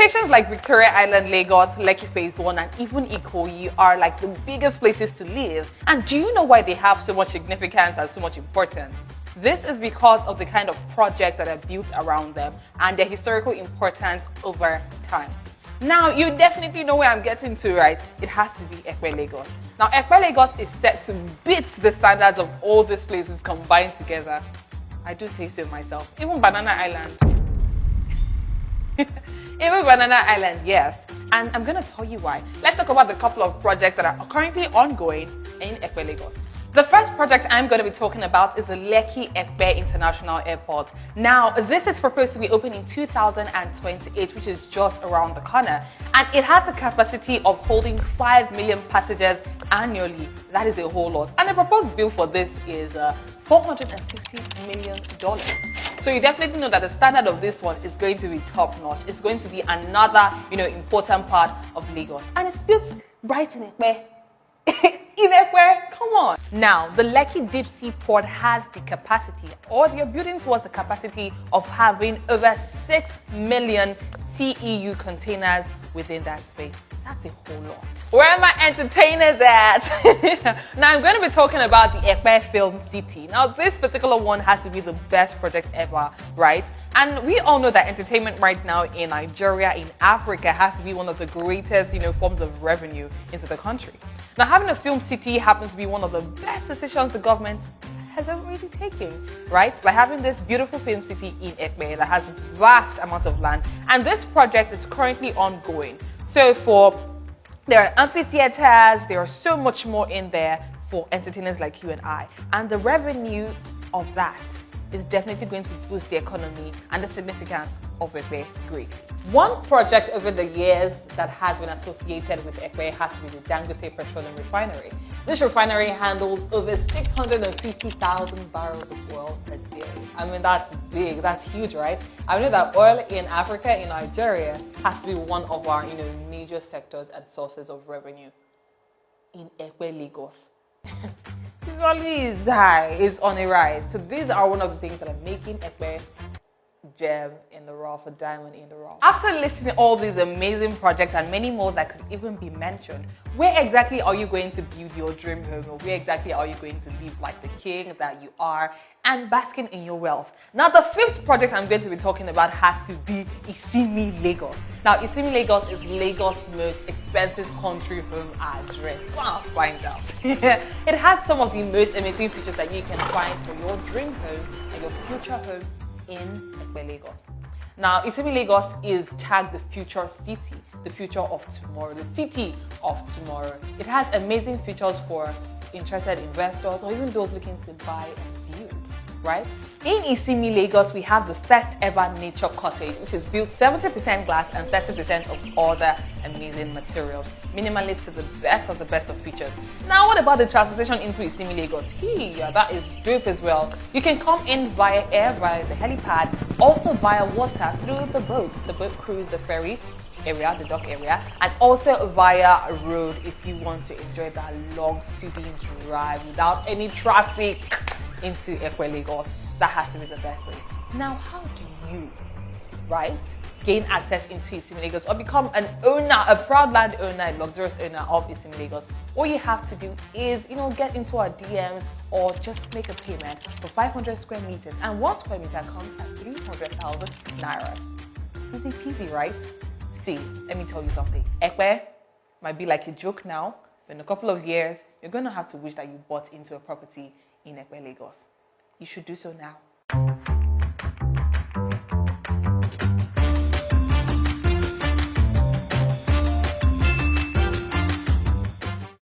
Locations like Victoria Island, Lagos, Lekki Phase 1 and even Ikoyi are like the biggest places to live. And do you know why they have so much significance and so much importance? This is because of the kind of projects that are built around them and their historical importance over time. Now, you definitely know where I'm getting to, right? It has to be Ekpe Lagos. Now, Ekpe Lagos is set to beat the standards of all these places combined together. I do say so myself. Even Banana Island. Even Banana Island, yes. And I'm going to tell you why. Let's talk about the couple of projects that are currently ongoing in Ekpe Lagos. The first project I'm going to be talking about is the Lekki Ekpe International Airport. Now, this is proposed to be open in 2028, which is just around the corner. And it has the capacity of holding 5 million passengers annually. That is a whole lot. And the proposed bill for this is $450 million. So you definitely know that the standard of this one is going to be top notch. It's going to be another, important part of Lagos. And it's built right in Ekpe. In Ekpe, come on. Now, the Lekki Deep Sea Port has the capacity, or they're building towards the capacity of having over 6 million TEU containers within that space. That's a whole lot. Where are my entertainers at? Now, I'm going to be talking about the Ekpe Film City. Now, this particular one has to be the best project ever, right? And we all know that entertainment right now in Nigeria, in Africa, has to be one of the greatest, forms of revenue into the country. Now, having a film city happens to be one of the best decisions the government has ever really taken, right? By having this beautiful film city in Ekpe that has vast amount of land. And this project is currently ongoing. So there are amphitheaters, there are so much more in there for entertainers like you and I. And the revenue of that is definitely going to boost the economy and the significance of Ekpe great. One project over the years that has been associated with Ekpe has to be the Dangote Petroleum Refinery. This refinery handles over 650,000 barrels of oil per day. I mean, that's big, that's huge, right? I know that oil in Africa, in Nigeria, has to be one of our, major sectors and sources of revenue. In Ekpe, Lagos, it really is high, it's on a rise. So these are one of the things that are making Ekpe gem in the rough, a diamond in the rough. After listing all these amazing projects and many more that could even be mentioned, where exactly are you going to build your dream home, or where exactly are you going to live like the king that you are and basking in your wealth? Now, the fifth project I'm going to be talking about has to be Isimi Lagos. Now, Isimi Lagos is Lagos' most expensive country home address. Wow, find out. It has some of the most amazing features that you can find for your dream home and your future home in Ekpe, Lagos. Now, Isimi Lagos is tagged the future city, the future of tomorrow, the city of tomorrow. It has amazing features for interested investors or even those looking to buy and build, right? In Isimi Lagos, we have the first ever nature cottage, which is built 70% glass and 30% of other amazing materials. Minimalist to the best of features. Now, what about the transportation into Isimi Lagos? That is dope as well. You can come in via air, via the helipad, also via water through the boats, the boat cruise, the ferry area, the dock area, and also via road if you want to enjoy that long, soothing drive without any traffic into Ekpe, Lagos. That has to be the best way. Now, how do you, gain access into Isimi Lagos or become an owner, a proud land owner, a luxurious owner of Isimi Lagos? All you have to do is, get into our DMs or just make a payment for 500 square meters. And 1 square meter comes at 300,000 naira. Easy peasy, right? See, let me tell you something. Ekpe might be like a joke now, but in a couple of years, you're going to have to wish that you bought into a property in Ekpe, Lagos. You should do so now.